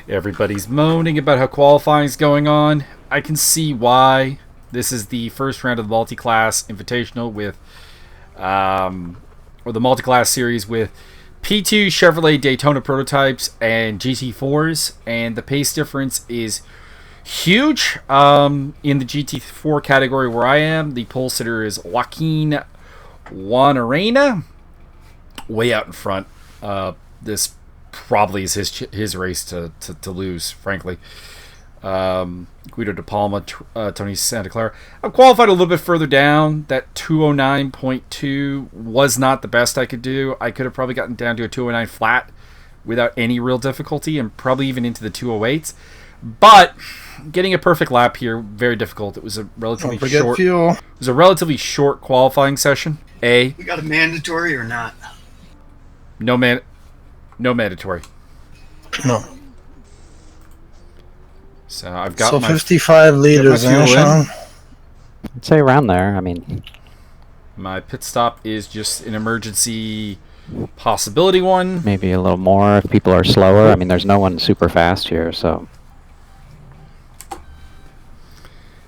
Everybody's moaning about how qualifying's going on. I can see why. This is the first round of the Multiclass Invitational with, or the Multiclass series with P2 Chevrolet Daytona prototypes and GT4s, and the pace difference is huge. In the GT4 category where I am, the pole sitter is Joaquin Juanarena, way out in front. This probably is his race to lose, frankly. Guido De Palma, Tony Santa Clara. I'm qualified a little bit further down. That 209.2 was not the best I could do. I could have probably gotten down to a 209 flat without any real difficulty, and probably even into the 208s. But getting a perfect lap here, very difficult. It was a relatively short. Fuel. It was a relatively short qualifying session. We got a mandatory or not? No mandatory. No. So I've got my 55 liters, fuel Sean. I'd say around there. I mean, my pit stop is just an emergency possibility one. maybe a little more if people are slower. I mean, there's no one super fast here, so.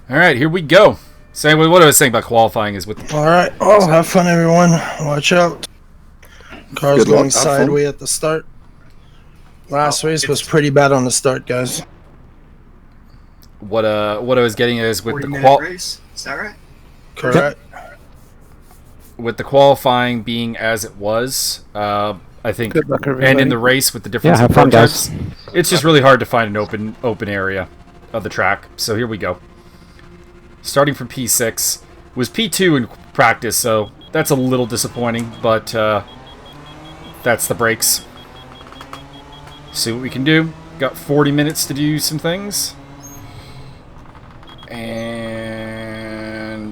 All right, here we go. So what I was saying about qualifying is with All right. Oh, have fun, everyone. Watch out. Car's Good luck. going Have fun. sideways at the start. Last race was pretty bad on the start, guys. what I was getting is with the 40-minute race. Is that right? Correct. with the qualifying being as it was, I think, Good luck, and in everybody. the race with the difference Yeah, in have fun, prototypes, guys. it's just really hard to find an open area of the track. So here we go. Starting from P6, was P2 in practice, so that's a little disappointing, but that's the brakes. See what we can do. Got 40 minutes to do some things. And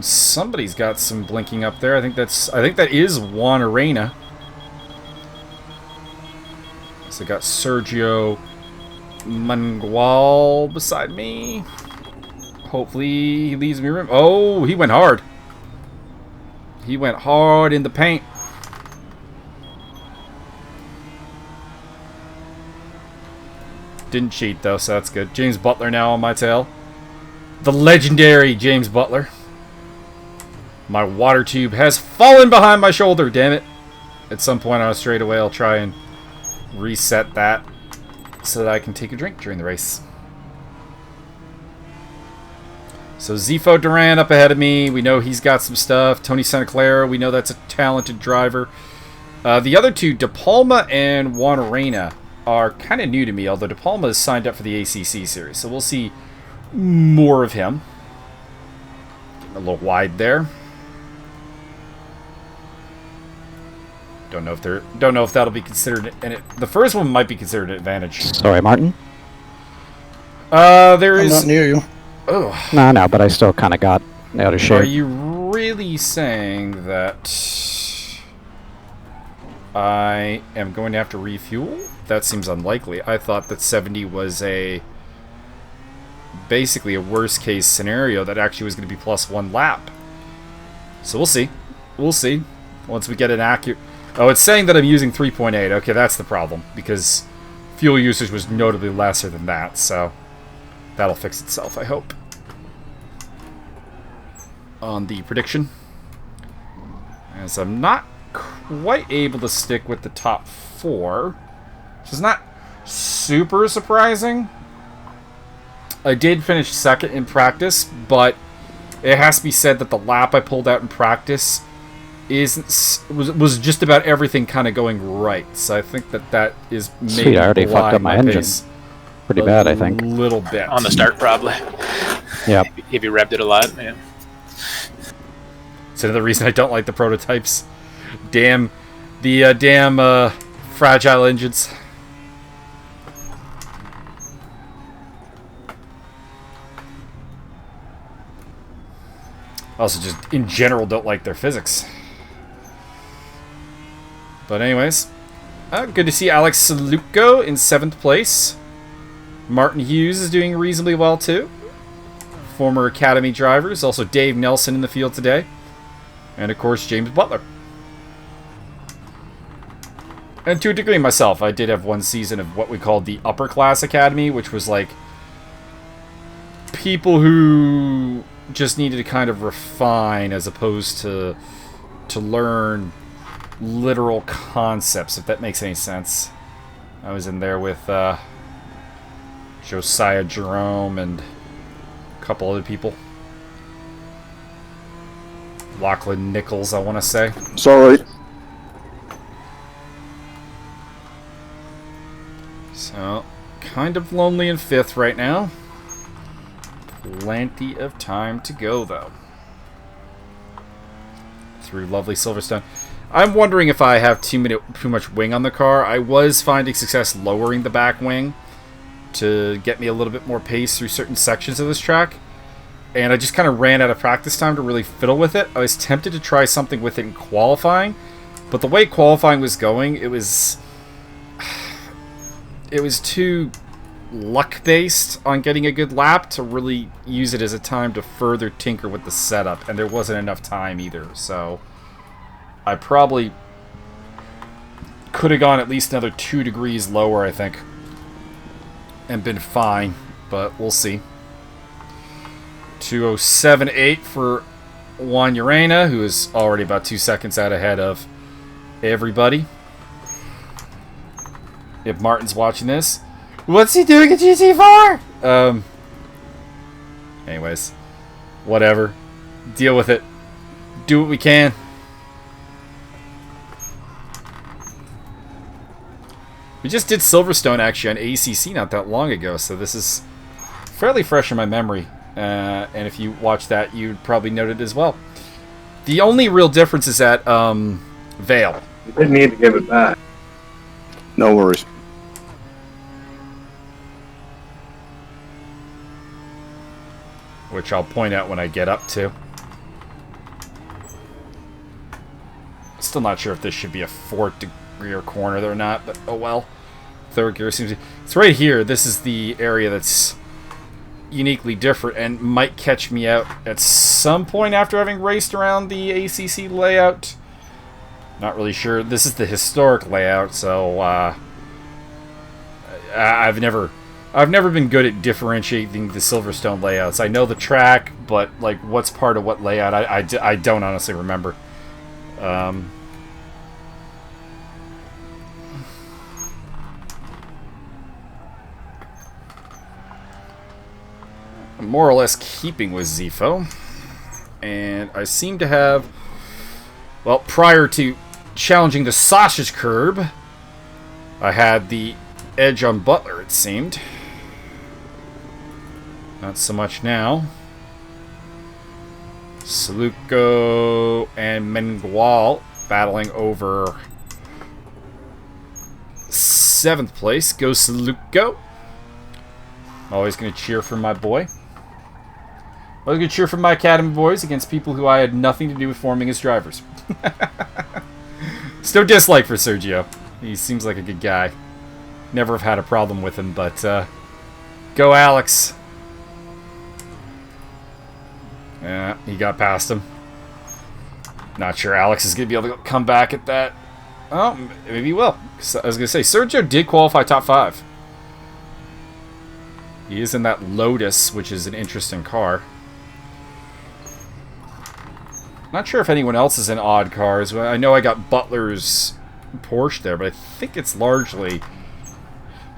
somebody's got some blinking up there. I think that is Juan Arena. So got Sergio Mangual beside me. Hopefully he leaves me room. Oh, he went hard. He went hard in the paint. Didn't cheat though, so that's good. James Butler now on my tail. The legendary James Butler. My water tube has fallen behind my shoulder, damn it. At some point on a straightaway, I'll try and reset that so that I can take a drink during the race. So Zifo Duran up ahead of me. We know he's got some stuff. Tony Santa Clara, we know that's a talented driver. The other two, De Palma and Juan Arena, are kind of new to me, although De Palma is signed up for the ACC series, so we'll see more of him. Getting a little wide there. Don't know if that'll be considered, and the first one might be considered an advantage. Sorry, Martin. There I'm is. not near you. Oh, No, but I still kind of got out of shape. are you really saying that I am going to have to refuel? That seems unlikely. I thought that 70 was basically a worst case scenario that actually was going to be plus one lap. So we'll see. We'll see once we get an accurate. Oh, it's saying that I'm using 3.8. Okay, that's the problem, because fuel usage was notably lesser than that, so that'll fix itself, I hope. On the prediction, as I'm not quite able to stick with the top four, which is not super surprising. I did finish second in practice, but it has to be said that the lap I pulled out in practice was just about everything kind of going right. So I think that is maybe Sweet, I already fucked up my engine. pace Pretty bad, I think. a little bit On the start, probably. Yeah. If you revved it a lot, yeah. It's another reason I don't like the prototypes. Damn fragile engines. Also, just in general, don't like their physics. But anyways, good to see Alex Saluko in 7th place. Martin Hughes is doing reasonably well too. Former Academy drivers. Also Dave Nelson in the field today. And of course, James Butler. And to a degree myself, I did have one season of what we called the upper class academy, which was like people who just needed to kind of refine as opposed to learn literal concepts, if that makes any sense. I was in there with Josiah Jerome and a couple other people. Lachlan Nichols, I want to say. Sorry. So, kind of lonely in 5th right now. Plenty of time to go, though. Through lovely Silverstone. I'm wondering if I have too much wing on the car. I was finding success lowering the back wing to get me a little bit more pace through certain sections of this track. And I just kind of ran out of practice time to really fiddle with it. I was tempted to try something with it in qualifying, but the way qualifying was going, it was too luck-based on getting a good lap to really use it as a time to further tinker with the setup, and there wasn't enough time either, so I probably could have gone at least another 2 degrees lower, I think, and been fine, but we'll see. 2:07.8 for Juan Urena, who is already about 2 seconds out ahead of everybody. If Martin's watching this, what's he doing at GT4? Anyways, whatever. Deal with it. Do what we can. We just did Silverstone actually on ACC not that long ago, so this is fairly fresh in my memory. And if you watch that, you'd probably note it as well. The only real difference is at Vale. You didn't need to give it back. No worries. Which I'll point out when I get up to. Still not sure if this should be a 4th degree or corner or not, but oh well. 3rd gear seems to... It's right here. This is the area that's uniquely different and might catch me out at some point after having raced around the ACC layout. Not really sure. This is the historic layout, so I've never been good at differentiating the Silverstone layouts. I know the track, but like what's part of what layout, I don't honestly remember. More or less keeping with Zifo, and I seem to have, well, prior to challenging the sausage curb, I had the edge on Butler, it seemed. Not so much now. Saluko and Mengual battling over 7th place. Go Saluko. Always going to cheer for my boy. Always going to cheer for my Academy boys against people who I had nothing to do with forming as drivers. Still dislike for Sergio. He seems like a good guy. Never have had a problem with him, but go Alex. Yeah, he got past him. Not sure Alex is going to be able to come back at that. Oh, maybe he will. I was going to say, Sergio did qualify top 5. He is in that Lotus, which is an interesting car. Not sure if anyone else is in odd cars. I know I got Butler's Porsche there, but I think it's largely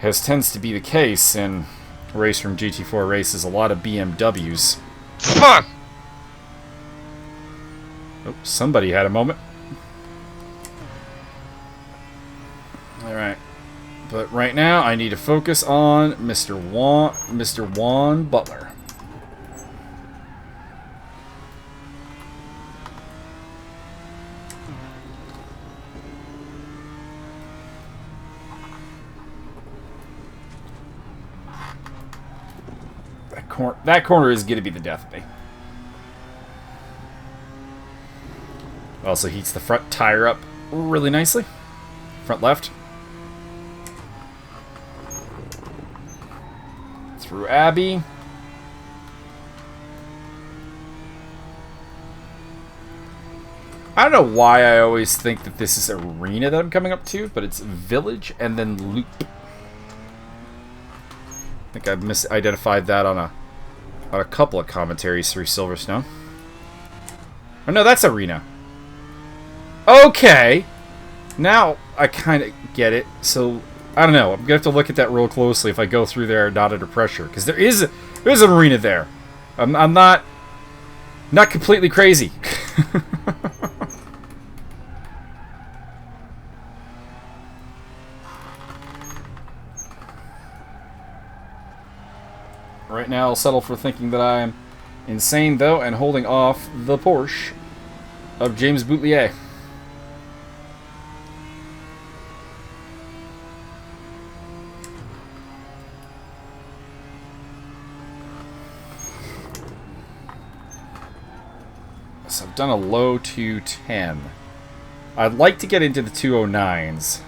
tends to be the case in Race from GT4 races. A lot of BMWs. Fuck! Oh, somebody had a moment. Alright. But right now, I need to focus on Mr. Juan Butler. That corner is going to be the death of me. Also heats the front tire up really nicely. Front left. Through Abbey. I don't know why I always think that this is Arena that I'm coming up to, but it's Village and then Loop. I think I've misidentified that on a couple of commentaries through Silverstone. Oh no, that's Arena. Okay. Now I kind of get it. So I don't know. I'm gonna have to look at that real closely if I go through there not under pressure, because there's an arena there. I'm not completely crazy. Right now, I'll settle for thinking that I am insane, though, and holding off the Porsche of James Boutelier. So I've done a low 210. I'd like to get into the 209s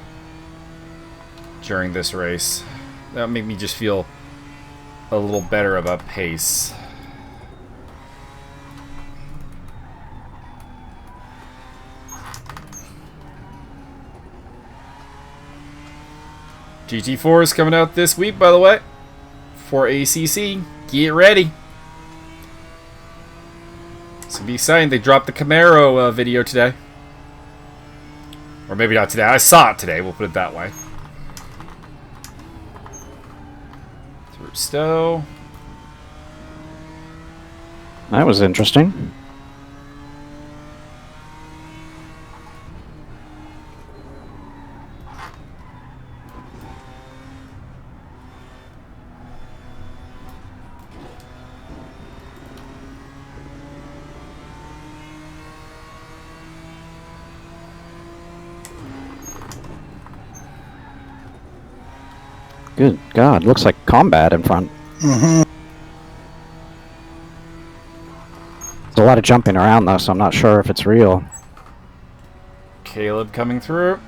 during this race. That would make me just feel a little better about pace. GT4 is coming out this week, by the way, for ACC. Get ready. It's going to be exciting. They dropped the Camaro video today. Or maybe not today. I saw it today. We'll put it that way. Through Stowe. That was interesting. Good God, looks like combat in front. Mm-hmm. There's a lot of jumping around though, so I'm not sure if it's real. Caleb coming through.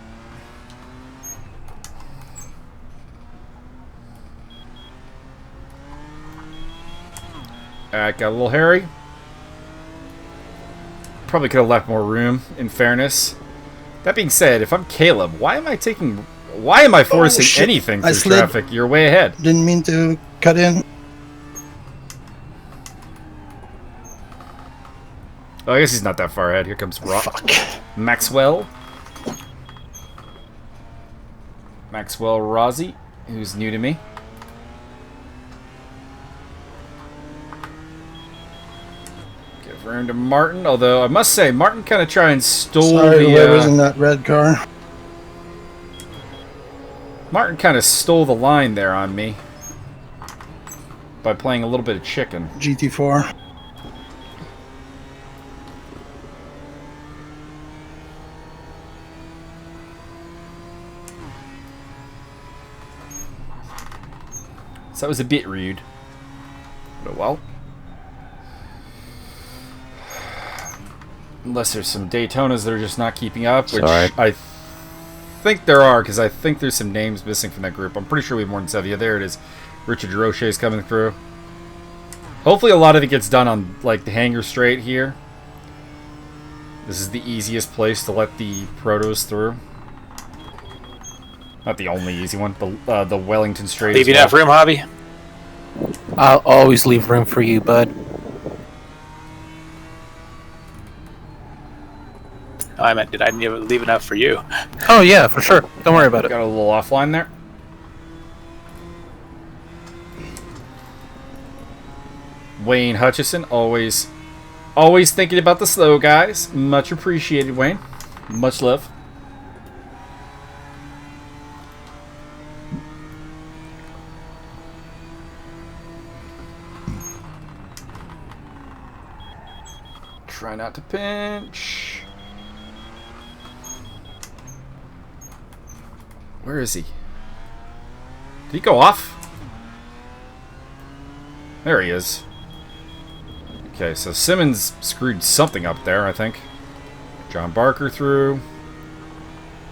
Alright, got a little hairy. Probably could have left more room, in fairness. That being said, if I'm Caleb, why am I forcing anything through traffic? You're way ahead. Didn't mean to cut in. Oh, I guess he's not that far ahead. Here comes Maxwell Rossi, who's new to me. Give room to Martin, although I must say, Martin kind of tried and stole whoever's in that red car. Martin kind of stole the line there on me by playing a little bit of chicken. GT4. So that was a bit rude. But well. Unless there's some Daytonas that are just not keeping up, which I think there are, because I think there's some names missing from that group. I'm pretty sure we have more than 7. Yeah, there it is. Richard Roche is coming through. Hopefully a lot of it gets done on like the hangar straight here. This is the easiest place to let the protos through. Not the only easy one, but the Wellington straight. Leave enough room, Hobby? I'll always leave room for you, bud. Oh, I meant, did I leave enough for you? Oh yeah, for sure. Don't worry about it. Got a little offline there. Wayne Hutchison, always thinking about the slow guys. Much appreciated, Wayne. Much love. Try not to pinch. Where is he? Did he go off? There he is. Okay, so Simmons screwed something up there, I think. John Barker through.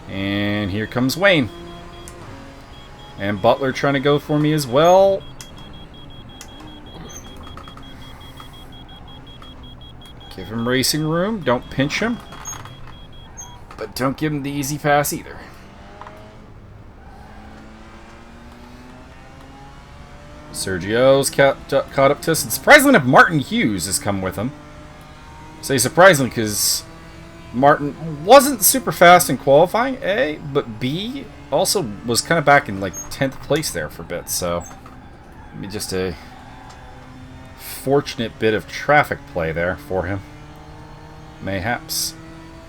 And here comes Wayne. And Butler trying to go for me as well. Give him racing room. Don't pinch him. don't give him the easy pass either. Sergio's caught up to us. And surprisingly enough, Martin Hughes has come with him. I say surprisingly because Martin wasn't super fast in qualifying, A, but B, also was kind of back in like 10th place there for a bit. So, maybe just a fortunate bit of traffic play there for him. Mayhaps.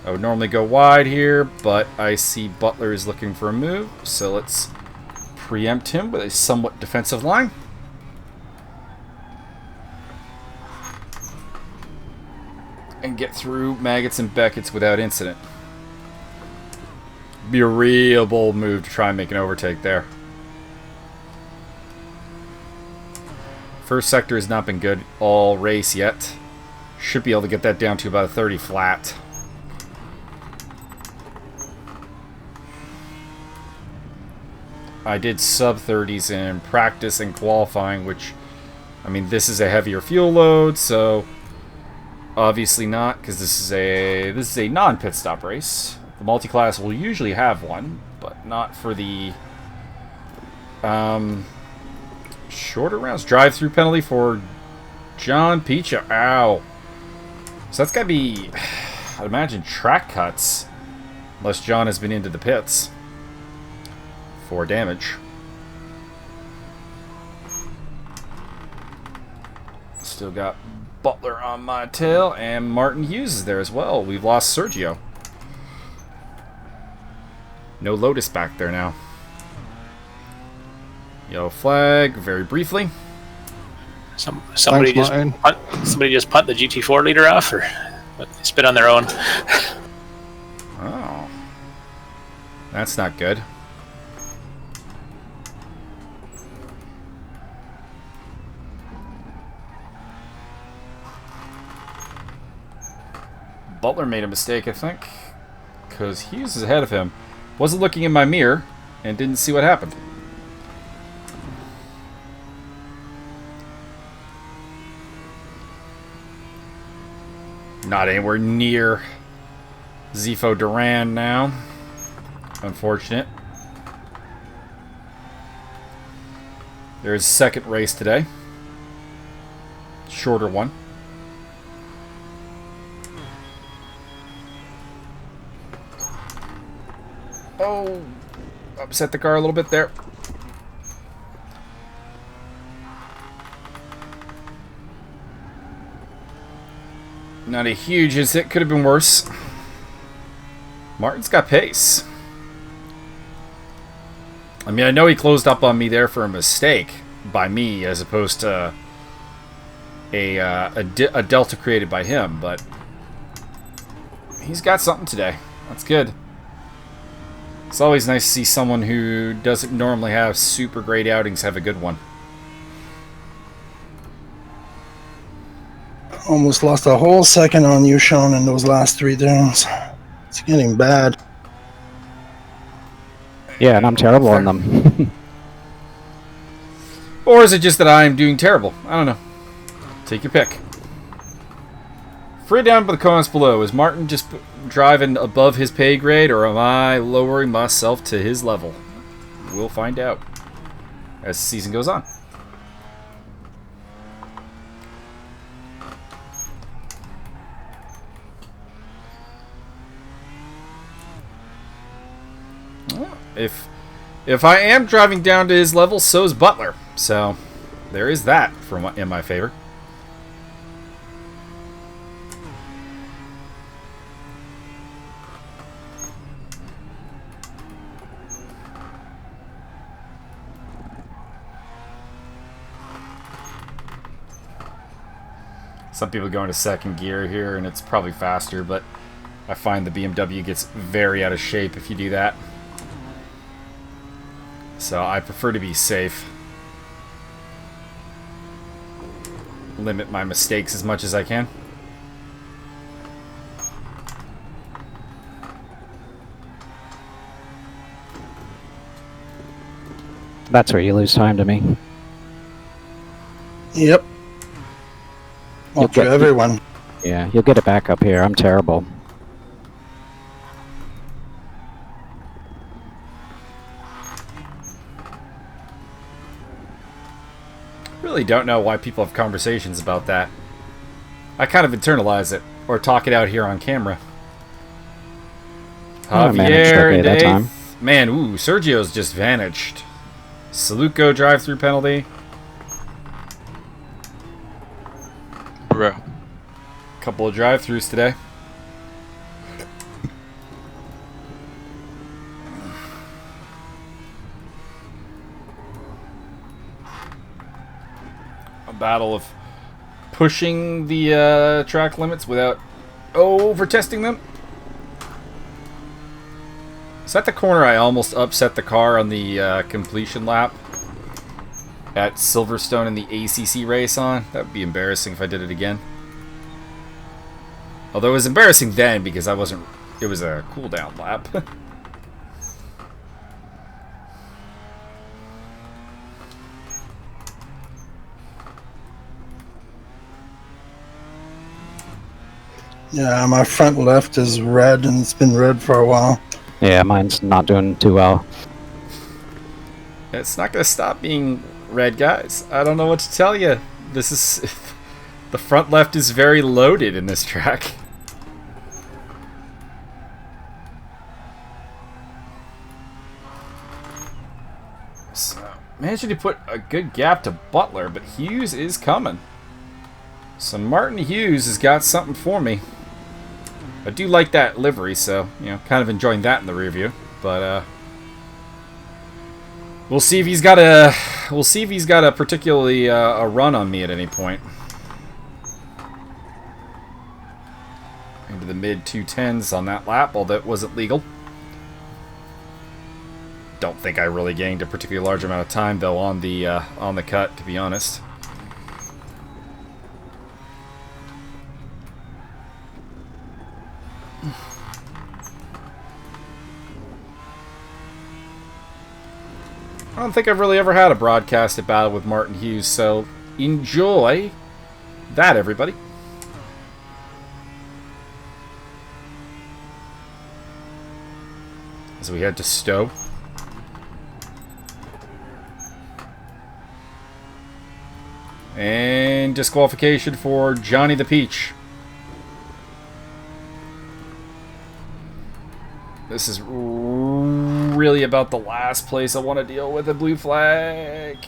I would normally go wide here, but I see Butler is looking for a move, so let's preempt him with a somewhat defensive line. And get through Maggots and Beckett's without incident. Be a real bold move to try and make an overtake there. First sector has not been good all race yet. Should be able to get that down to about a 30 flat. I did sub 30s in practice and qualifying, which, I mean, this is a heavier fuel load, so obviously not, because this is a non-pit stop race. The Multiclass will usually have one, but not for the shorter rounds. Drive-through penalty for John Picha. Ow. So that's got to be, I'd imagine, track cuts, unless John has been into the pits for damage. Still got Butler on my tail, and Martin Hughes is there as well. We've lost Sergio. No Lotus back there now. Yellow flag, very briefly. Somebody Thanks, just punt the GT4 leader off, or spit on their own. Oh, that's not good. Butler made a mistake, I think, because Hughes is ahead of him. Wasn't looking in my mirror and didn't see what happened. Not anywhere near Zifo Duran now. Unfortunate. There's a second race today. Shorter one. Oh, upset the car a little bit there. Not a huge incident. Could have been worse. Martin's got pace. I mean, I know he closed up on me there for a mistake by me as opposed to a delta created by him, but he's got something today. That's good. It's always nice to see someone who doesn't normally have super great outings have a good one. Almost lost a whole second on you, Sean, in those last 3 downs. It's getting bad. Yeah, and I'm terrible on them. Or is it just that I'm doing terrible? I don't know. Take your pick. Free down by the comments below. Is Martin just driving above his pay grade, or am I lowering myself to his level? We'll find out as the season goes on. Well, if I am driving down to his level, so is Butler. So there is that in my favor. Some people go into second gear here, and it's probably faster, but I find the BMW gets very out of shape if you do that. So I prefer to be safe. Limit my mistakes as much as I can. That's where you lose time to me. Yep. Well, You'll for get- everyone. Yeah, you'll get it back up here. I'm terrible. Really don't know why people have conversations about that. I kind of internalize it, or talk it out here on camera. I managed Javier, okay that Dave. time. Man, ooh, Sergio's just vanished. Saluco drive-through penalty. Bro. Couple of drive-throughs today. A battle of pushing the track limits without over-testing them. Is that the corner I almost upset the car on the completion lap at Silverstone in the ACC race on? That would be embarrassing if I did it again. Although it was embarrassing then because I wasn't... It was a cool-down lap. Yeah, my front left is red, and it's been red for a while. Yeah, mine's not doing too well. It's not going to stop being red, guys. I don't know what to tell you. This is... The front left is very loaded in this track. So, managing to put a good gap to Butler, but Hughes is coming. So Martin Hughes has got something for me. I do like that livery, so, you know, kind of enjoying that in the rear view. But, we'll see if he's got a... We'll see if he's got a particularly a run on me at any point. Into the mid-210s on that lap, although it wasn't legal. Don't think I really gained a particularly large amount of time, though, on the cut, to be honest. I don't think I've really ever had a broadcasted battle with Martin Hughes, so enjoy that, everybody. As we head to Stowe. And disqualification for Johnny the Peach. This is really about the last place I want to deal with a blue flag.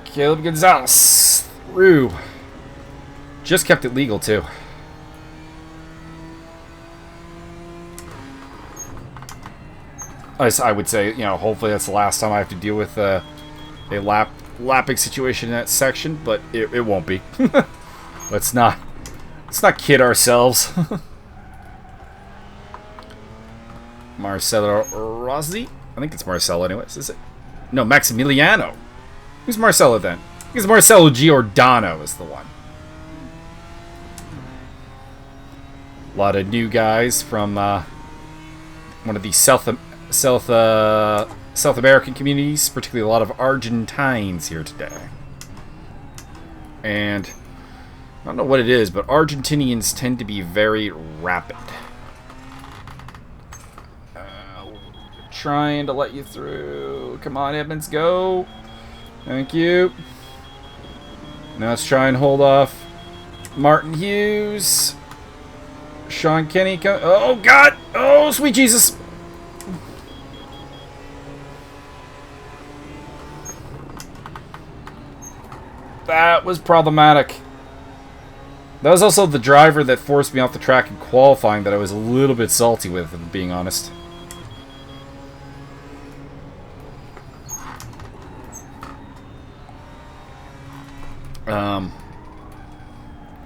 Caleb Gonzalez through. Just kept it legal, too. I would say, you know, hopefully that's the last time I have to deal with a lapping situation in that section, but it won't be. Let's not kid ourselves. Marcelo Rossi? I think it's Marcelo anyways, is it? No, Maximiliano. Who's Marcelo then? Because Marcelo Giordano is the one. A lot of new guys from one of the South American communities, particularly a lot of Argentines here today. And I don't know what it is, but Argentinians tend to be very rapid. Trying to let you through. Come on, Edmonds, go. Thank you. Now let's try and hold off Martin Hughes. Sean Kenny. Oh, God. Oh, sweet Jesus. That was problematic. That was also the driver that forced me off the track in qualifying that I was a little bit salty with, if I'm being honest.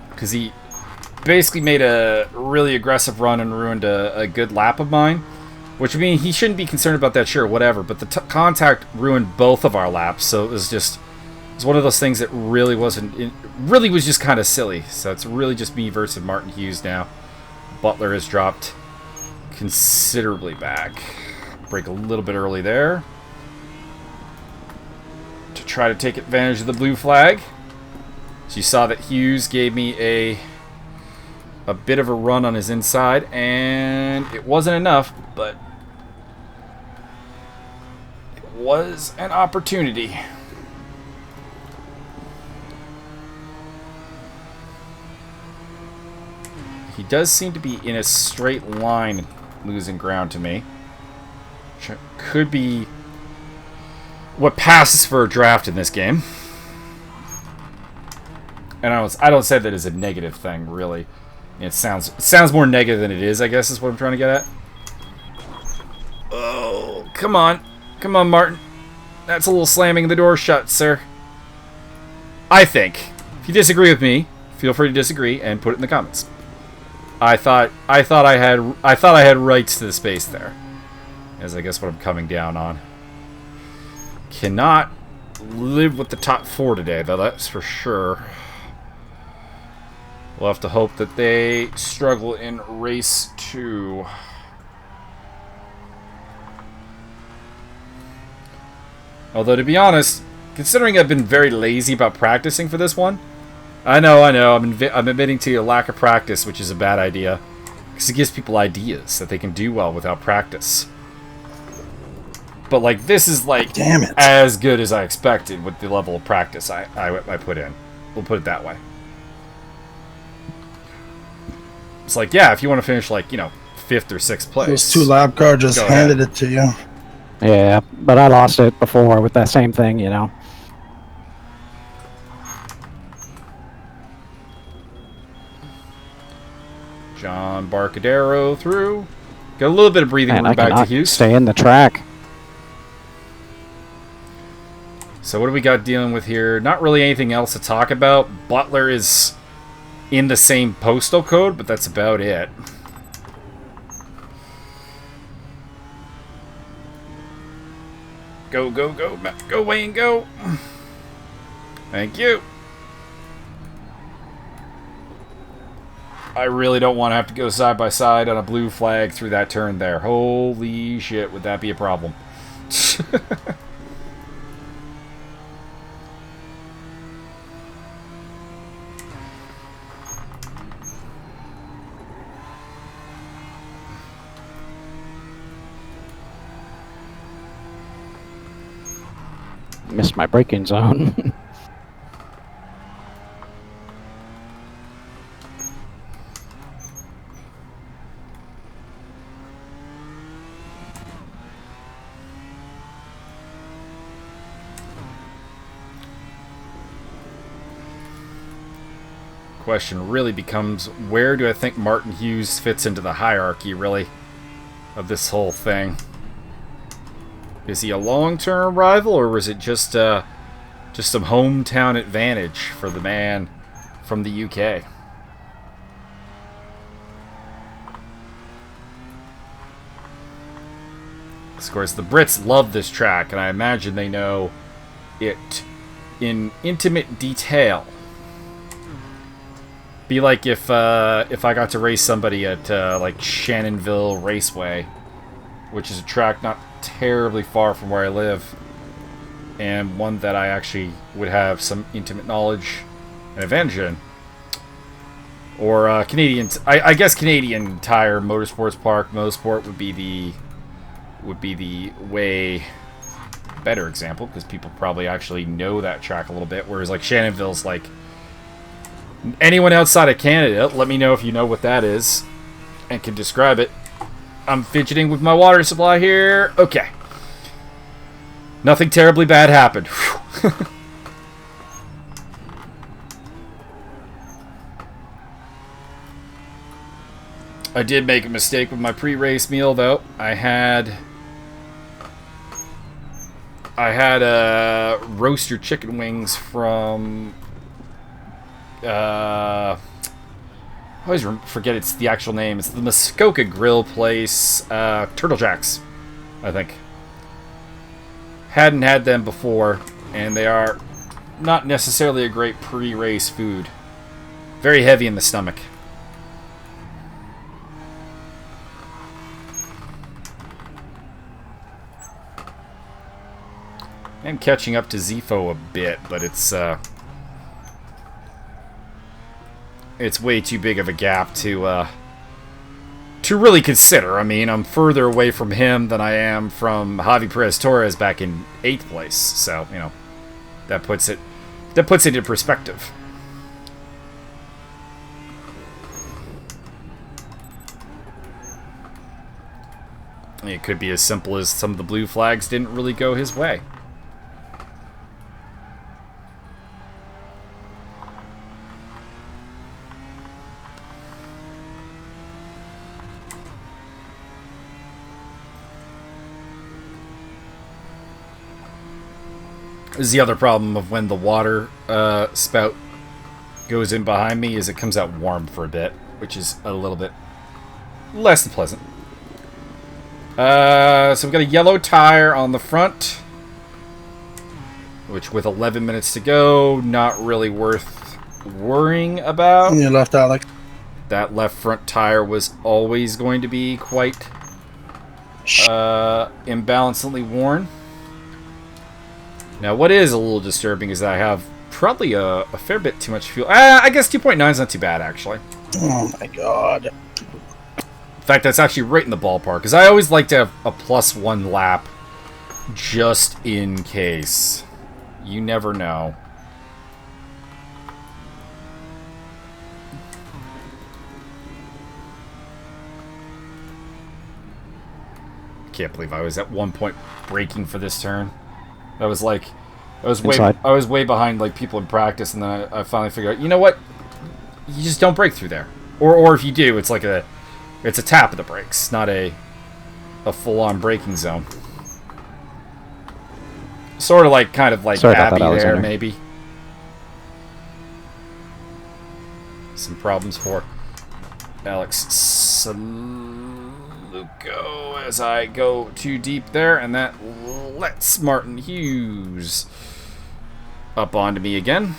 Because he basically made a really aggressive run and ruined a good lap of mine. Which, I mean, he shouldn't be concerned about that, sure, whatever. But the contact ruined both of our laps, so it was just... It was one of those things that really wasn't... It really was just kind of silly. So it's really just me versus Martin Hughes now. Butler has dropped considerably back. Break a little bit early there. To try to take advantage of the blue flag. So you saw that Hughes gave me a bit of a run on his inside, and it wasn't enough, but it was an opportunity. He does seem to be in a straight line losing ground to me. Which could be what passes for a draft in this game. And I don't say that as a negative thing, really. It sounds more negative than it is, I guess, is what I'm trying to get at. Oh, come on. Come on, Martin. That's a little slamming the door shut, sir. I think. If you disagree with me, feel free to disagree and put it in the comments. I thought I had rights to the space there. Is I guess what I'm coming down on. Cannot live with the top 4 today, though, that's for sure. We'll have to hope that they struggle in race 2. Although, to be honest, considering I've been very lazy about practicing for this one, I know, I'm admitting to you a lack of practice, which is a bad idea. Because it gives people ideas that they can do well without practice. But, like, this is, like, Damn it. as good as I expected with the level of practice I put in. We'll put it that way. It's like, yeah, if you want to finish, like, 5th or 6th place. Those 2 lap cars just handed it to you. Yeah, but I lost it before with that same thing, you know. John Barcadero through. Got a little bit of breathing room back to Houston. Stay in the track. So what do we got dealing with here? Not really anything else to talk about. Butler is in the same postal code, but that's about it. Go, go, go. Go, Wayne, go. Thank you. I really don't want to have to go side by side on a blue flag through that turn there. Holy shit, would that be a problem? Missed my braking zone. Question really becomes, where do I think Martin Hughes fits into the hierarchy, really, of this whole thing? Is he a long-term rival, or was it just some hometown advantage for the man from the UK? Of course, the Brits love this track, and I imagine they know it in intimate detail. Be like if I got to race somebody at like Shannonville Raceway, which is a track not terribly far from where I live, and one that I actually would have some intimate knowledge and advantage in. Or Canadian, I guess Canadian Tire Motorsports Park, Motorsport would be the way better example, because people probably actually know that track a little bit, whereas like Shannonville's like, anyone outside of Canada, let me know if you know what that is and can describe it. I'm fidgeting with my water supply here. Okay. Nothing terribly bad happened. I did make a mistake with my pre-race meal, though. I had roast your chicken wings from I always forget it's the actual name. It's the Muskoka Grill place, Turtle Jacks, I think. Hadn't had them before, and they are not necessarily a great pre-race food. Very heavy in the stomach. I'm catching up to Zifo a bit, but it's way too big of a gap to really consider. I mean, I'm further away from him than I am from Javi Perez Torres back in 8th place. So, that puts it into perspective. It could be as simple as some of the blue flags didn't really go his way. This is the other problem of when the water spout goes in behind me, is it comes out warm for a bit, which is a little bit less than pleasant. So we've got a yellow tire on the front, which with 11 minutes to go, not really worth worrying about. You left Alex. That left front tire was always going to be quite imbalancedly worn. Now, what is a little disturbing is that I have probably a fair bit too much fuel. I guess 2.9 is not too bad, actually. Oh my god. In fact, that's actually right in the ballpark, because I always like to have a +1 lap just in case. You never know. Can't believe I was at one point braking for this turn. I was like, I was way behind like people in practice, and then I finally figured out, you know what? You just don't brake through there, or if you do, it's like it's a tap of the brakes, not a full-on braking zone. Sort of like, kind of like Abby there, maybe. Some problems for Alex Saluco as I go too deep there, and that lets Martin Hughes up onto me again.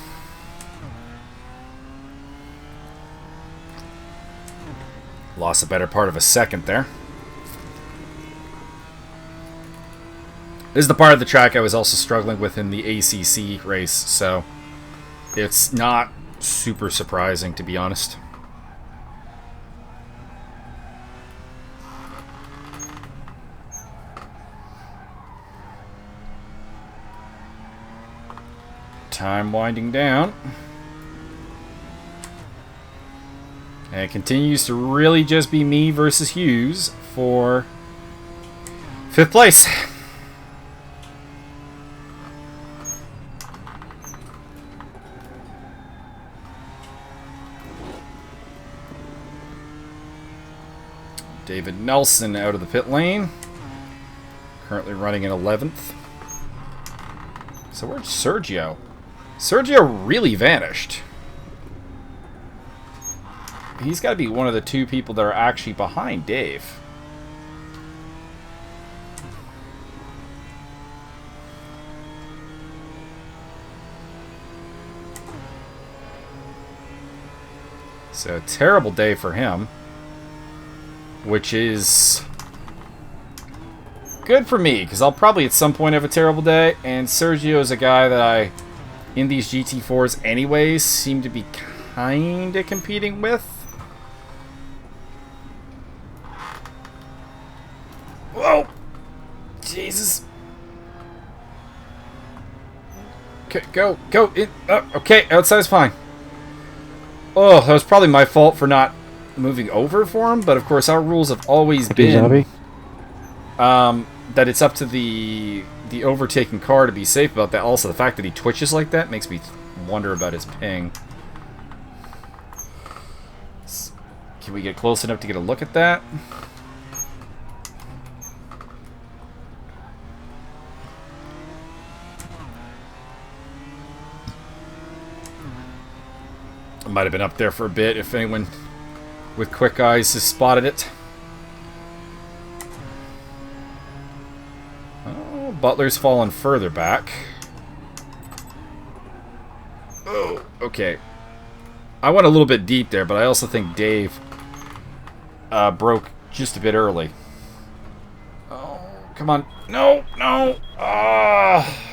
Lost a better part of a second there. This is the part of the track I was also struggling with in the ACC race, so it's not super surprising, to be honest. Time winding down. And it continues to really just be me versus Hughes for 5th place. David Nelson out of the pit lane. Currently running in 11th. So where's Sergio? Sergio really vanished. He's got to be one of the two people that are actually behind Dave. So, terrible day for him. Which is good for me, because I'll probably at some point have a terrible day. And Sergio is a guy that I, in these GT4s anyways, seem to be kind of competing with. Whoa! Jesus. Okay, go. In. Okay, outside's fine. Oh, that was probably my fault for not moving over for him, but of course our rules have always been that it's up to the overtaking car to be safe about that. Also, the fact that he twitches like that makes me wonder about his ping. Can we get close enough to get a look at that? It might have been up there for a bit if anyone with quick eyes has spotted it. Oh, Butler's fallen further back. Oh, okay. I went a little bit deep there, but I also think Dave broke just a bit early. Oh, come on. No. Ah.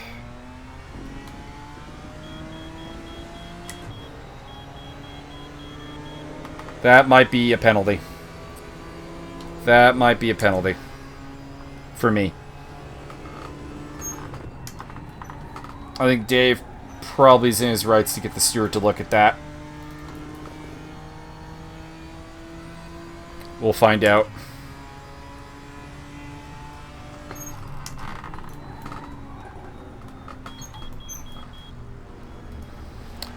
That might be a penalty. That might be a penalty. For me. I think Dave probably is in his rights to get the steward to look at that. We'll find out.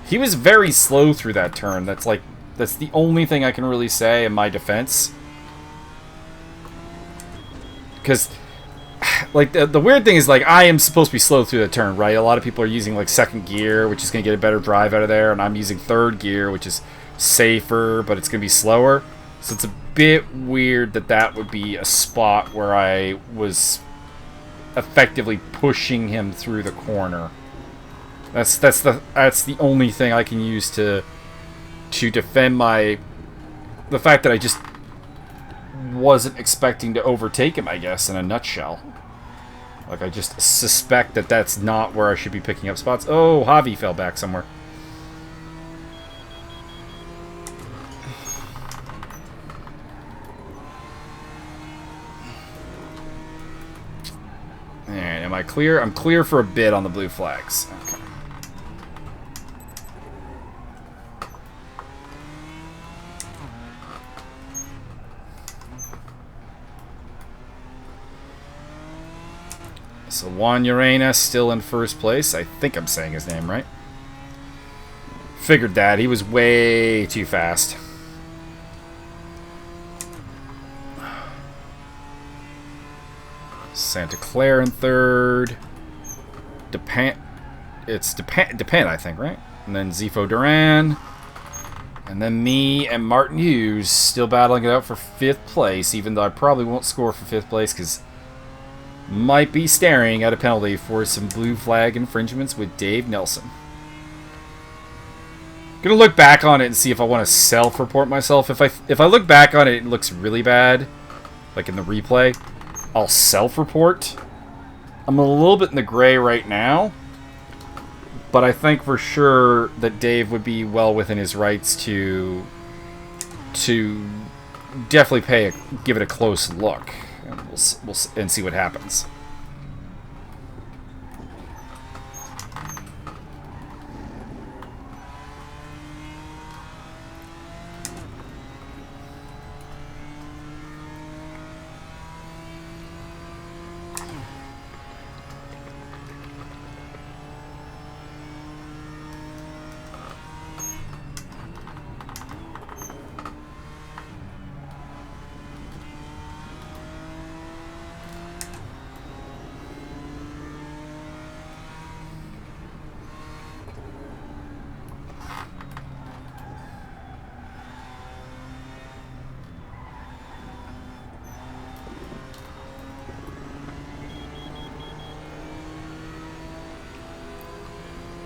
He was very slow through that turn. That's the only thing I can really say in my defense. Because, like, the weird thing is, like, I am supposed to be slow through the turn, right? A lot of people are using, like, second gear, which is going to get a better drive out of there, and I'm using third gear, which is safer, but it's going to be slower. So it's a bit weird that would be a spot where I was effectively pushing him through the corner. That's the only thing I can use to defend the fact that I just wasn't expecting to overtake him, I guess, in a nutshell. Like, I just suspect that that's not where I should be picking up spots. Oh, Javi fell back somewhere. Alright, am I clear? I'm clear for a bit on the blue flags. Okay. So Juan Uranus still in first place. I think I'm saying his name right. Figured that. He was way too fast. Santa Clara in third. It's Depend, I think, right? And then Zifo Duran. And then me and Martin Hughes still battling it out for 5th place, even though I probably won't score for 5th place because might be staring at a penalty for some blue flag infringements with Dave Nelson. Gonna look back on it and see if I want to self-report myself. If I look back on it, it looks really bad, like in the replay, I'll self-report. I'm a little bit in the gray right now, but I think for sure that Dave would be well within his rights to definitely give it a close look, and we'll see what happens.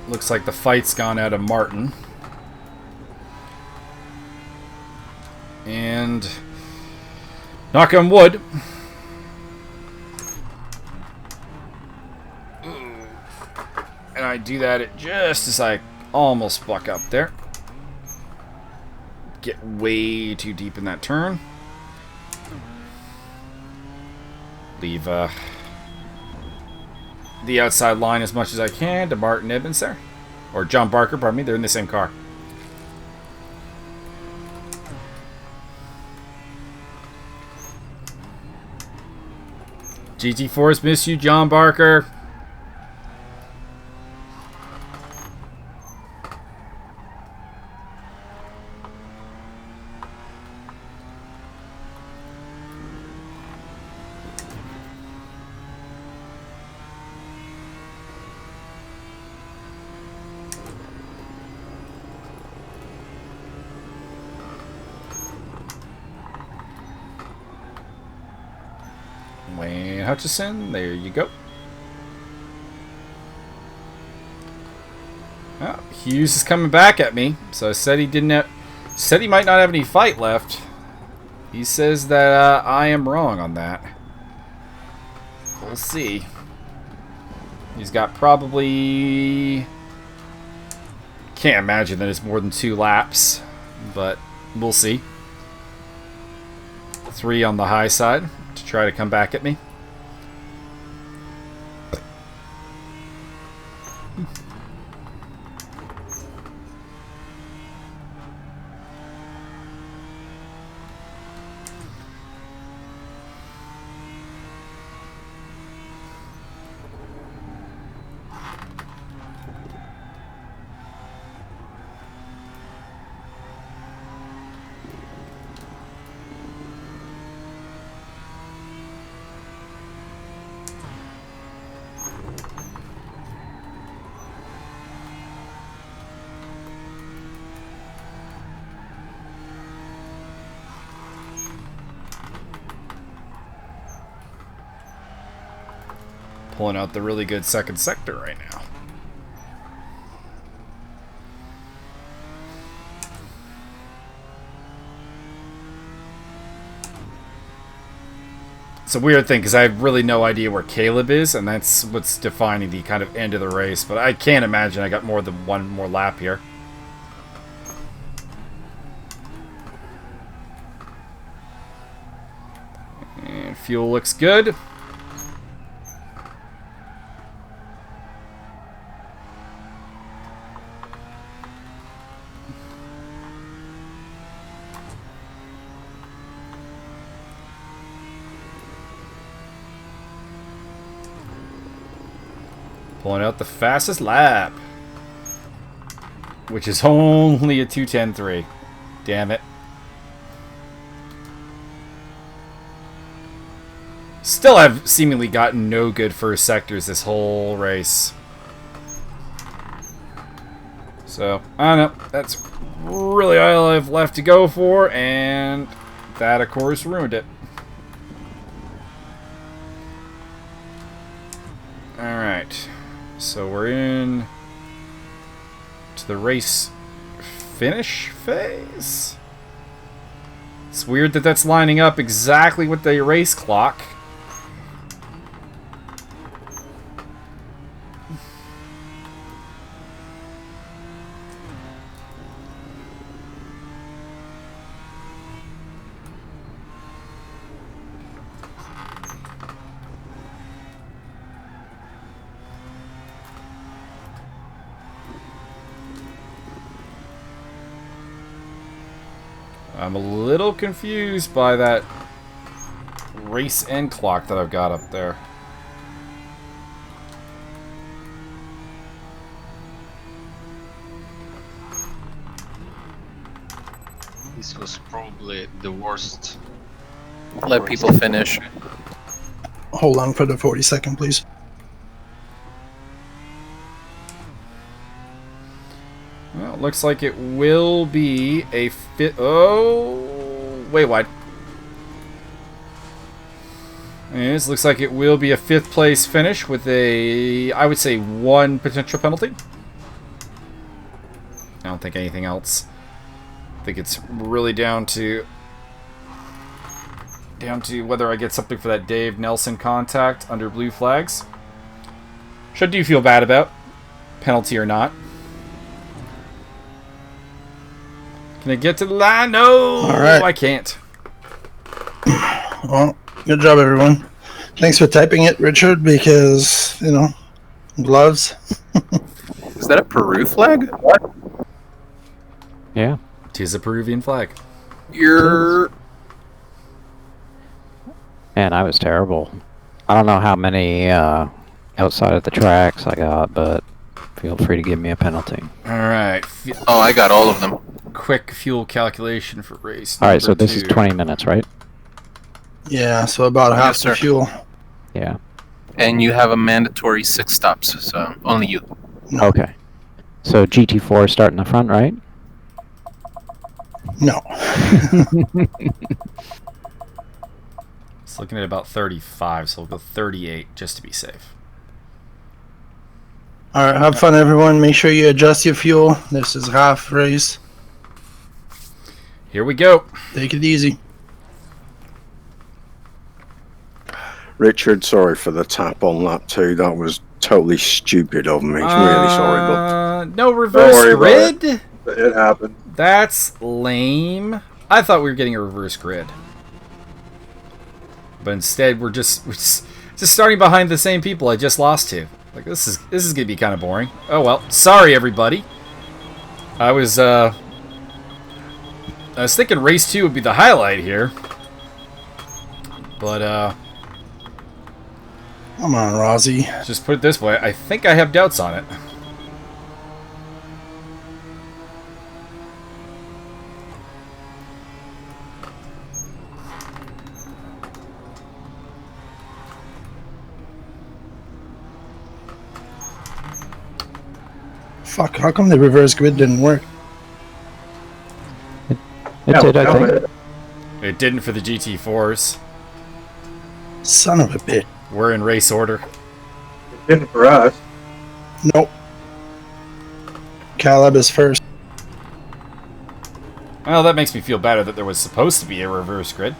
Looks like the fight's gone out of Martin. And knock on wood. And I do that just as I almost buck up there. Get way too deep in that turn. Leave the outside line as much as I can to Martin Ibbins there. Or John Barker, pardon me. They're in the same car. GT4's miss you, John Barker. Wayne Hutchison, there you go. Oh, Hughes is coming back at me. So I said he might not have any fight left. He says that I am wrong on that. We'll see. He's got probably... Can't imagine that it's more than 2 laps, but we'll see. 3 on the high side to try to come back at me. Pulling out the really good second sector right now. It's a weird thing because I have really no idea where Caleb is, and that's what's defining the kind of end of the race. But I can't imagine I got more than one more lap here. And fuel looks good. Pulling out the fastest lap, which is only a 2:10.3. Damn it. Still have seemingly gotten no good first sectors this whole race. So, I don't know. That's really all I've left to go for, and that, of course, ruined it. Alright. So we're in to the race finish phase. It's weird that that's lining up exactly with the race clock. I'm a little confused by that race end clock that I've got up there. This was probably the worst. Let people finish. Hold on for the 40-second, please. Well, it looks like it will be a fit. Oh, way wide. This looks like it will be a 5th place finish with a, I would say, 1 potential penalty. I don't think anything else. I think it's really down to whether I get something for that Dave Nelson contact under blue flags. Which I do feel bad about, penalty or not. Can I get to the line? No, All right. I can't. Well, good job, everyone. Thanks for typing it, Richard, because, you know, gloves. Is that a Peru flag? Yeah. Tis a Peruvian flag. You're... Man, I was terrible. I don't know how many outside of the tracks I got, but feel free to give me a penalty. Alright. Oh, I got all of them. Quick fuel calculation for race. Alright, so number this is 2. 20 minutes, right? Yeah, so about half Yes, the sir. fuel. Yeah. And you have a mandatory 6 stops, so only you. No. Okay. So GT4 starting the front, right? No. It's looking at about 35, so we'll go 38 just to be safe. All right, have fun, everyone. Make sure you adjust your fuel. This is half race. Here we go. Take it easy. Richard, sorry for the tap on lap 2. That was totally stupid of me. It's really sorry, but No reverse worry about grid? it happened. That's lame. I thought we were getting a reverse grid. But instead, we're just starting behind the same people I just lost to. Like, this is gonna be kind of boring. Oh well. Sorry, everybody. I was thinking race 2 would be the highlight here. But Come on, Rozzy. just put it this way, I think I have doubts on it. Fuck, how come the reverse grid didn't work? It did, I think. It didn't for the GT4s. Son of a bitch. We're in race order. Didn't for us. Nope. Caleb is first. Well, that makes me feel better that there was supposed to be a reverse grid.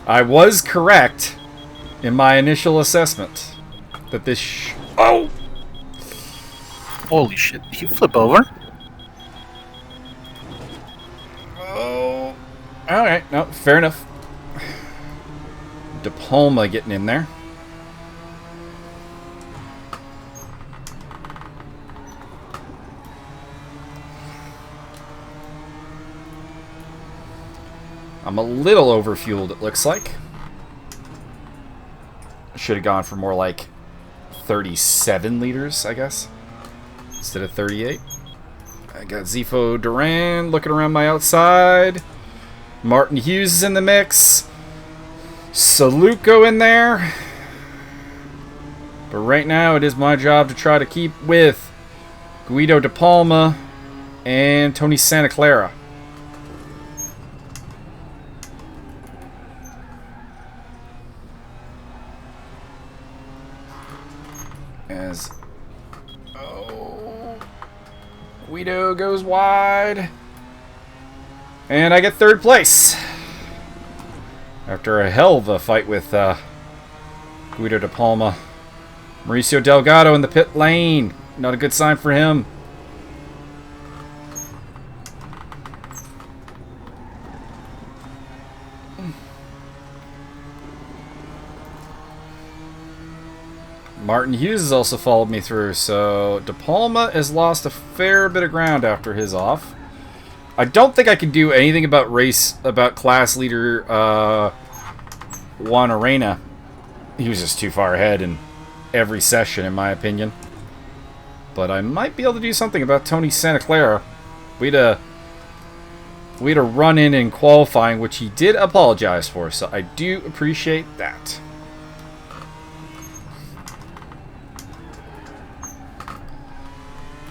I was correct in my initial assessment that this. Oh! Holy shit! Did you flip over? Oh. Alright, no, fair enough. De Palma getting in there. I'm a little overfueled, it looks like. Should have gone for more like 37 liters, I guess, instead of 38. I got Zifo Duran looking around my outside. Martin Hughes is in the mix. Saluko in there. But right now, it is my job to try to keep with Guido De Palma and Tony Santa Clara. As Guido goes wide, and I get third place after a hell of a fight with Guido De Palma. Mauricio Delgado in the pit lane, not a good sign for him. Martin Hughes has also followed me through, so De Palma has lost a fair bit of ground after his off. I don't think I can do anything about class leader Juan Arena. He was just too far ahead in every session, in my opinion. But I might be able to do something about Tony Santa Clara. We had a run in qualifying, which he did apologize for, so I do appreciate that.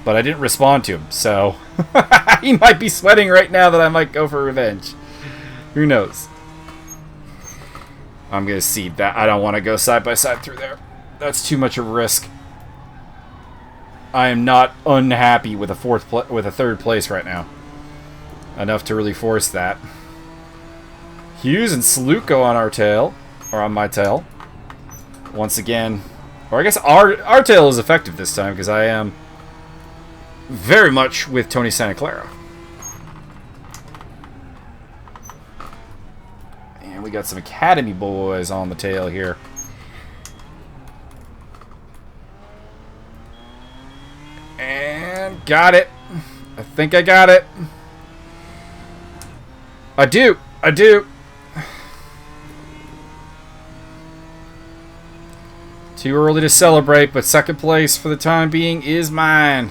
But I didn't respond to him, so he might be sweating right now that I might go for revenge. Who knows? I'm going to cede that. I don't want to go side by side through there. That's too much of a risk. I am not unhappy with a third place right now. Enough to really force that. Hughes and Saluko on our tail, or on my tail. Once again, or I guess our tail is effective this time because I am very much with Tony Santa Clara. And we got some Academy boys on the tail here. And got it. I think I got it. I do. Too early to celebrate, but second place for the time being is mine.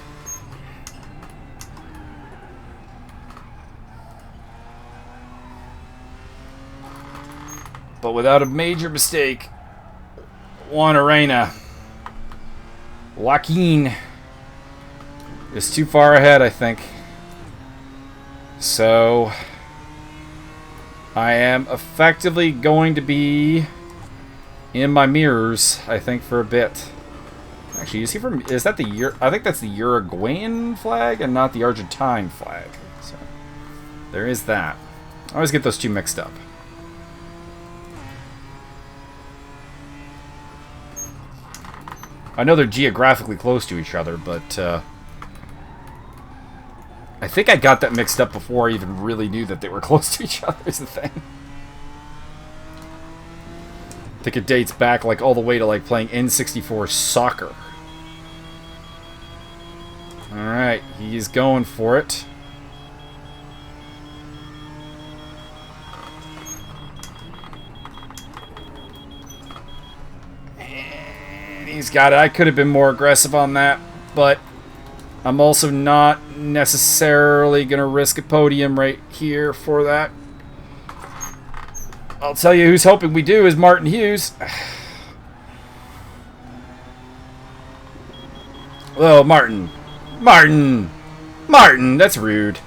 But without a major mistake, Juan Arena, Joaquin is too far ahead, I think. So I am effectively going to be in my mirrors, I think, for a bit. Actually, is that the I think that's the Uruguayan flag and not the Argentine flag. So there is that. I always get those two mixed up. I know they're geographically close to each other, but I think I got that mixed up before I even really knew that they were close to each other, is the thing. I think it dates back like all the way to like playing N64 soccer. Alright, he's going for it. He's got it. I could have been more aggressive on that, but I'm also not necessarily going to risk a podium right here for that. I'll tell you who's hoping we do is Martin Hughes. Oh, Martin, that's rude.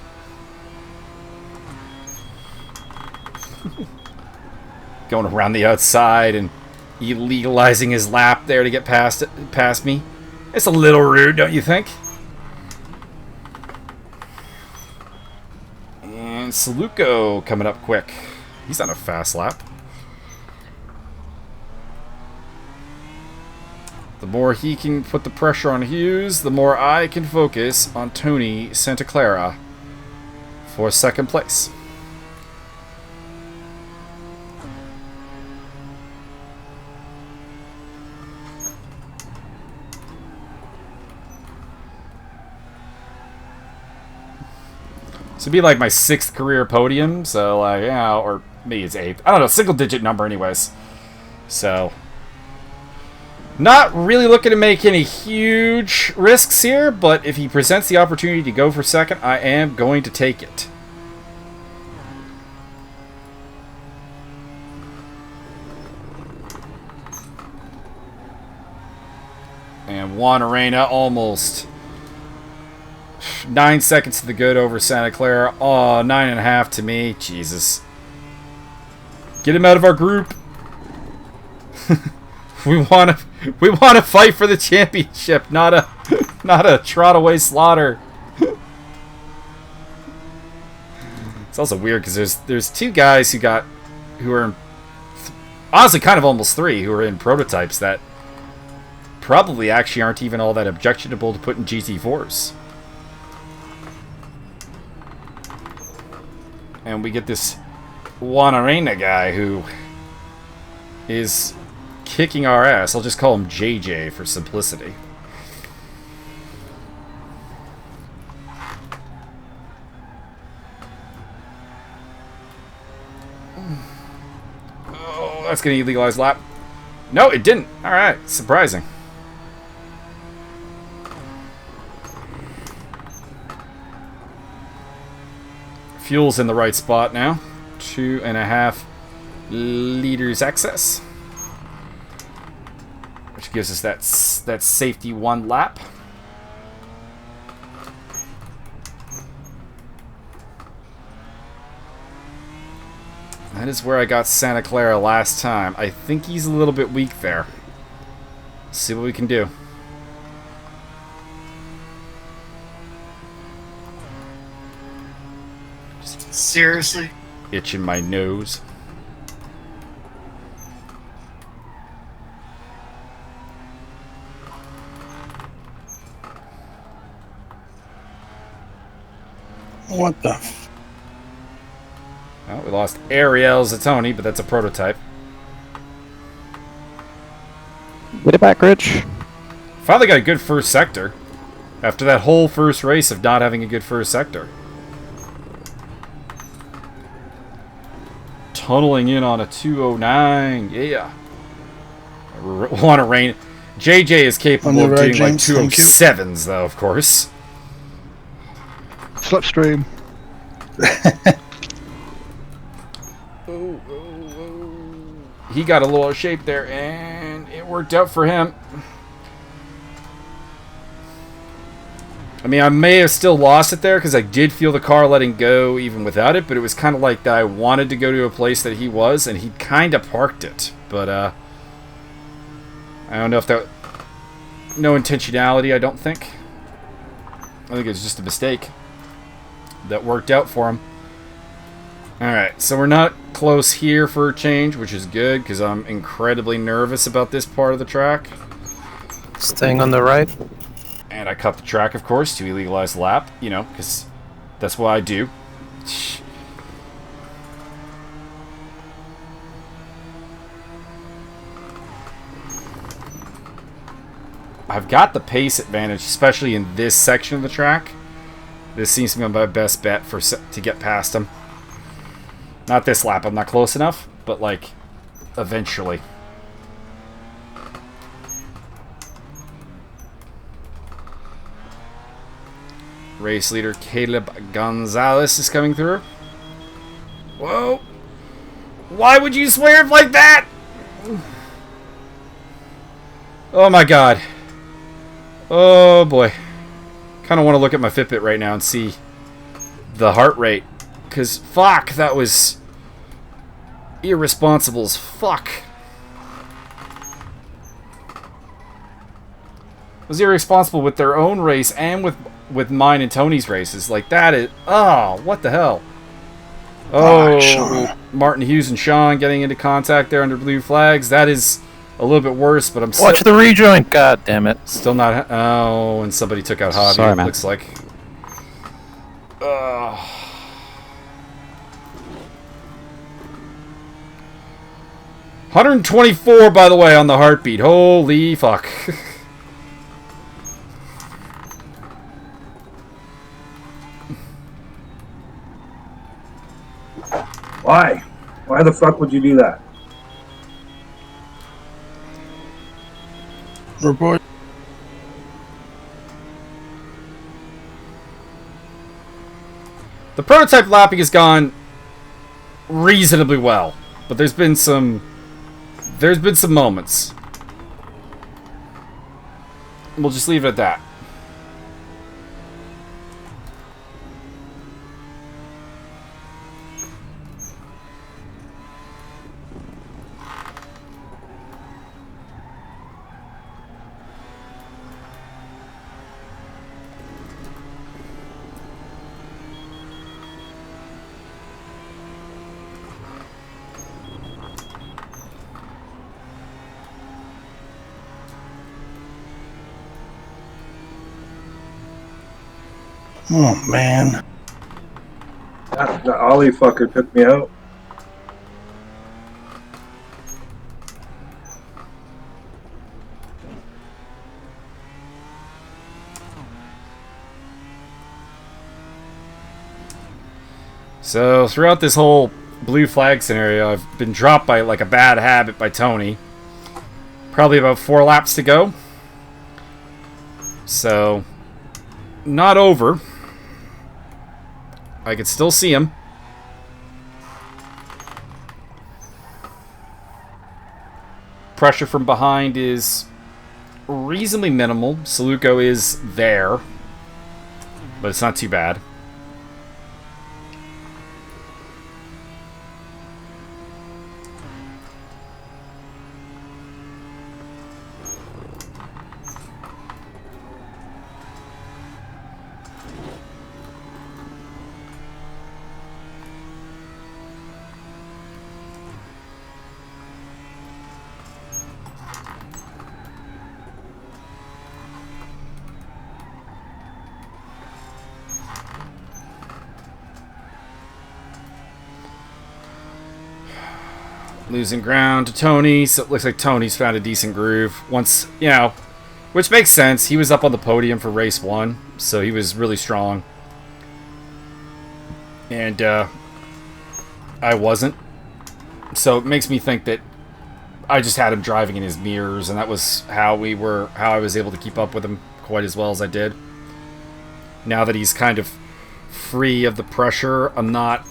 Going around the outside and illegalizing his lap there to get past me. It's a little rude, don't you think? And Saluko coming up quick. He's on a fast lap. The more he can put the pressure on Hughes, the more I can focus on Tony Santa Clara for second place. This would be like my 6th career podium, so like, yeah, or maybe it's 8th. I don't know, single digit number anyways. So, not really looking to make any huge risks here, but if he presents the opportunity to go for second, I am going to take it. And Juan Arena almost 9 seconds to the good over Santa Clara. Oh, 9.5 to me. Jesus. Get him out of our group. We want to fight for the championship, not a trot away slaughter. It's also weird because there's 2 guys who are in, honestly kind of almost 3 who are in prototypes that probably actually aren't even all that objectionable to put in GT4s. And we get this Juan Arena guy who is kicking our ass. I'll just call him JJ for simplicity. Oh, that's going to illegalize lap. No, it didn't. Alright, surprising. Fuel's in the right spot now. 2.5 liters excess, which gives us that safety 1 lap. That is where I got Santa Clara last time. I think he's a little bit weak there. Let's see what we can do. Seriously? Itching my nose. What the f... Well, we lost Ariel Zatoni, but that's a prototype. Get it back, Rich. Finally got a good first sector. After that whole first race of not having a good first sector. Tunneling in on a 209. Yeah. Want to rain. JJ is capable of doing like 207s, though, of course. Slipstream. He got a little out of shape there, and it worked out for him. I mean, I may have still lost it there because I did feel the car letting go even without it, but it was kind of like that I wanted to go to a place that he was, and he kind of parked it. But, I don't know if that... No intentionality, I don't think. I think it was just a mistake that worked out for him. Alright, so we're not close here for a change, which is good, because I'm incredibly nervous about this part of the track. Staying on the right. And I cut the track, of course, to illegalize the lap, you know, because that's what I do. I've got the pace advantage, especially in this section of the track. This seems to be my best bet to get past him. Not this lap, I'm not close enough, but, like, eventually. Race leader Caleb Gonzalez is coming through. Whoa! Why would you swerve like that? Oh my god. Oh boy. Kind of want to look at my Fitbit right now and see the heart rate. Because, fuck, that was irresponsible as fuck. was irresponsible with their own race and with mine and Tony's races. Like, that is... Oh, what the hell? Oh, Sean. Martin Hughes and Sean getting into contact there under blue flags. That is a little bit worse, but I'm still... Watch the rejoin. God damn it. Still not... Oh, and somebody took out Javi, Sorry, it man. looks like. 124, by the way, on the heartbeat. Holy fuck. Why? Why the fuck would you do that? Report. The prototype lapping has gone reasonably well, but there's been some moments. We'll just leave it at that. Oh, man. That Ollie fucker took me out. So, throughout this whole blue flag scenario, I've been dropped by, like, a bad habit by Tony. Probably about 4 laps to go. So, not over. I can still see him. Pressure from behind is reasonably minimal. Saluko is there, but it's not too bad. Losing ground to Tony, so it looks like Tony's found a decent groove. Once, you know, which makes sense. He was up on the podium for race 1, so he was really strong. And I wasn't. So it makes me think that I just had him driving in his mirrors, and that was how I was able to keep up with him quite as well as I did. Now that he's kind of free of the pressure, I'm not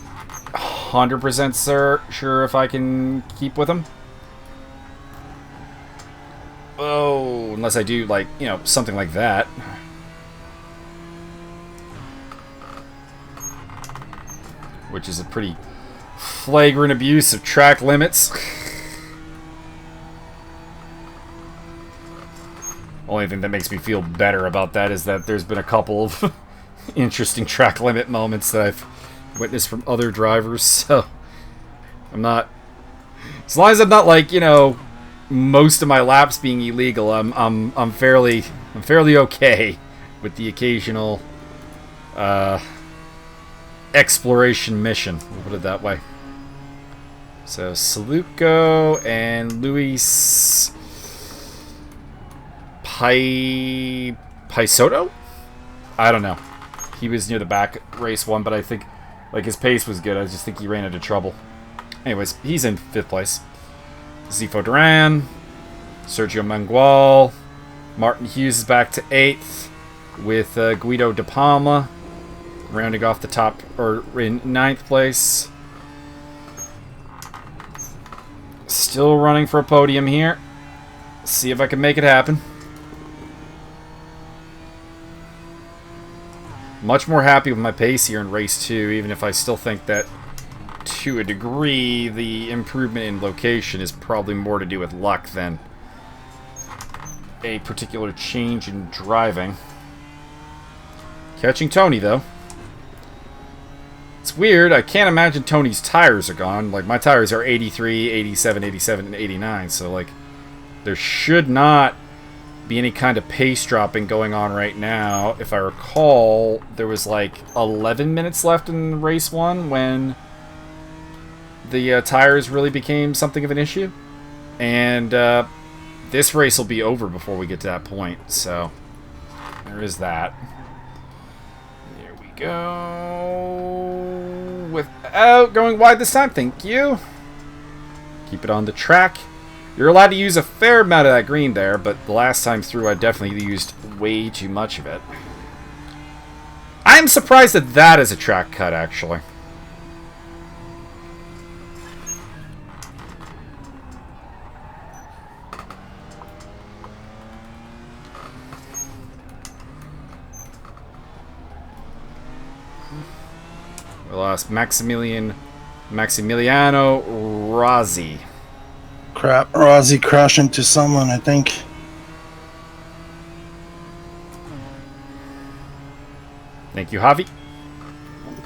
100% sure if I can keep with him. Oh, unless I do, like, you know, something like that. Which is a pretty flagrant abuse of track limits. Only thing that makes me feel better about that is that there's been a couple of interesting track limit moments that I've witnessed from other drivers, so I'm not, as long as I'm not, like, you know, most of my laps being illegal, I'm fairly okay with the occasional exploration mission, we'll put it that way. So Saluko and Luis Paisoto? I don't know. He was near the back race 1, but I think, like, his pace was good. I just think he ran into trouble. Anyways, he's in 5th place. Zifo Duran, Sergio Mangual, Martin Hughes is back to 8th with Guido De Palma rounding off the top, or in 9th place. Still running for a podium here. See if I can make it happen. Much more happy with my pace here in race 2, even if I still think that, to a degree, the improvement in location is probably more to do with luck than a particular change in driving. Catching Tony, though. It's weird. I can't imagine Tony's tires are gone. Like, my tires are 83, 87, 87, and 89. So, like, there should not be any kind of pace dropping going on right now. If I recall, there was, like, 11 minutes left in race 1 when the tires really became something of an issue. And this race will be over before we get to that point. So, there is that. There we go. Without going wide this time, thank you. Keep it on the track. You're allowed to use a fair amount of that green there, but the last time through I definitely used way too much of it. I'm surprised that that is a track cut, actually. We lost Maximiliano Rossi. Crap, Rossi crashed into someone, I think. Thank you, Javi.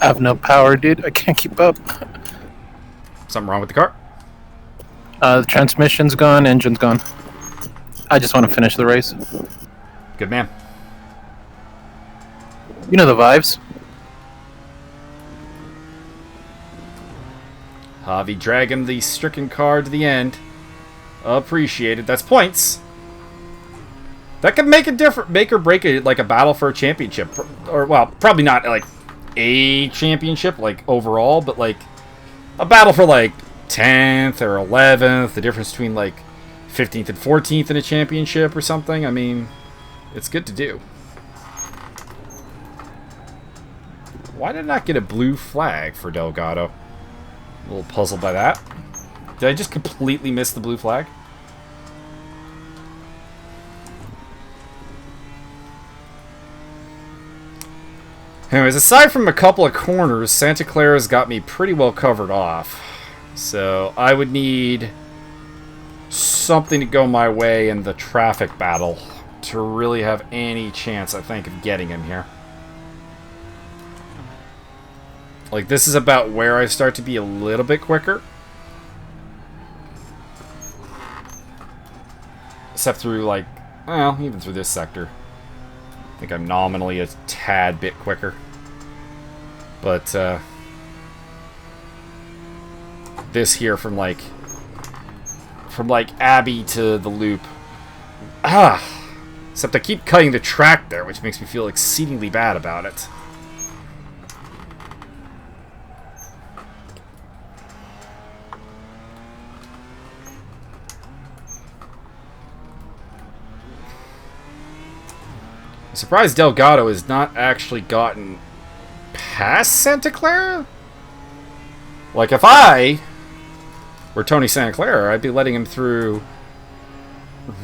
I have no power, dude. I can't keep up. Something wrong with the car? The transmission's gone, engine's gone. I just want to finish the race. Good man. You know the vibes. Javi dragging the stricken car to the end. Appreciated. That's points. That could make or break it, like a battle for a championship, or well, probably not like a championship like overall, but like a battle for like 10th or 11th. The difference between like 15th and 14th in a championship or something. I mean, it's good to do. Why did I not get a blue flag for Delgado? A little puzzled by that. Did I just completely miss the blue flag? Anyways, aside from a couple of corners, Santa Clara's got me pretty well covered off. So I would need something to go my way in the traffic battle to really have any chance, I think, of getting him here. Like, this is about where I start to be a little bit quicker. Except through, like, well, even through this sector. I think I'm nominally a tad bit quicker. But, this here from, like, Abbey to the loop. Except I keep cutting the track there, which makes me feel exceedingly bad about it. I'm surprised Delgado has not actually gotten past Santa Clara. Like, if I were Tony Santa Clara, I'd be letting him through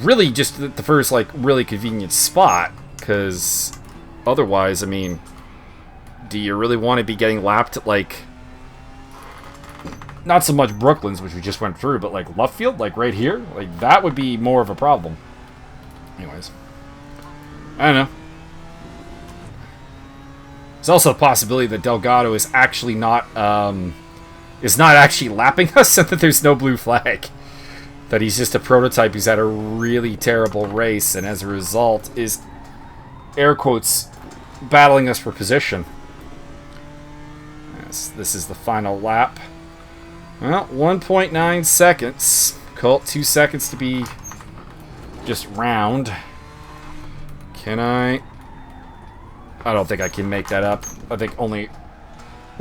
really just the first, like, really convenient spot. Because otherwise, I mean, do you really want to be getting lapped at, like, not so much Brooklands, which we just went through, but, like, Luffield, like, right here? Like, that would be more of a problem. Anyways. I don't know. There's also a possibility that Delgado is actually not actually lapping us, and that there's no blue flag. That he's just a prototype who's had a really terrible race, and as a result is, air quotes, battling us for position. Yes, this is the final lap. Well, 1.9 seconds. Colt, 2 seconds to be just round. Can I don't think I can make that up. I think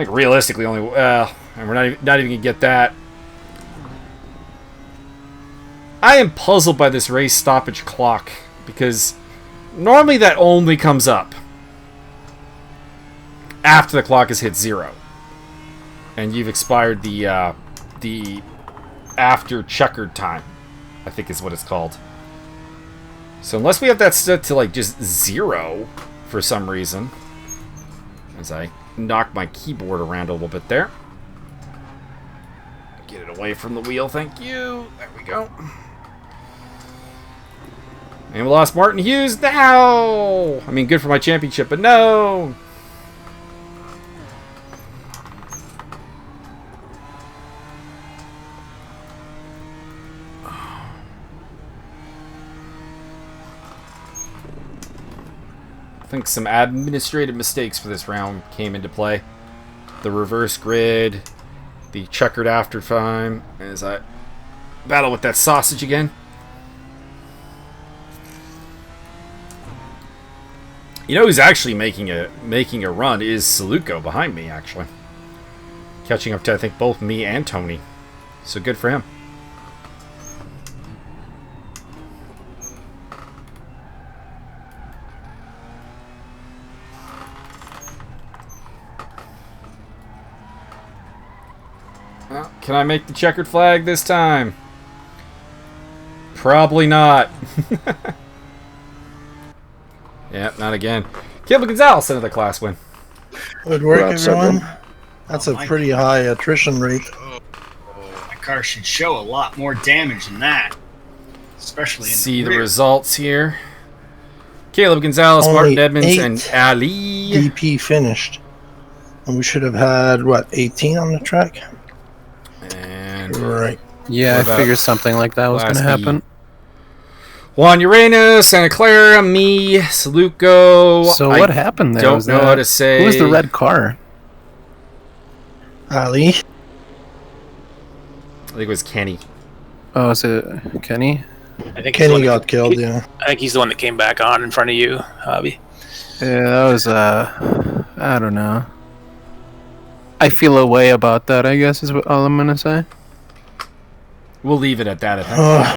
realistically only, and we're not even gonna get that. I am puzzled by this race stoppage clock, because normally that only comes up after the clock has hit 0. And you've expired the after checkered time, I think is what it's called. So unless we have that set to, like, just 0 for some reason, as I knock my keyboard around a little bit there. Get it away from the wheel, thank you. There we go. And we lost Martin Hughes. No! I mean, good for my championship, but no! I think some administrative mistakes for this round came into play. The reverse grid, the checkered after time, as I battle with that sausage again. You know who's actually making a run is Saluko behind me, actually. Catching up to, I think, both me and Tony. So good for him. Well, can I make the checkered flag this time? Probably not. Yep, not again. Caleb Gonzalez, another class win. Good work, Congrats, everyone. everyone. That's a pretty high attrition rate. My car should show a lot more damage than that. Especially in See the the rear. results here. Caleb Gonzalez, Only Martin Edmonds, 8 and Ali. DP finished. And we should have had, what, 18 on the track? And Right. Yeah, What I about figured something like that was going to Class B? happen. Juan Uranus, Santa Clara, me, Saluko. So what happened there? Don't Was know that- how to say. Who was the red car? Ali? I think it was Kenny. Oh, is it Kenny? I think he's the Kenny one that- got killed, yeah. I think he's the one that came back on in front of you, Hobby. Yeah, that was, I don't know. I feel a way about that, I guess, is what all I'm going to say. We'll leave it at that, I think.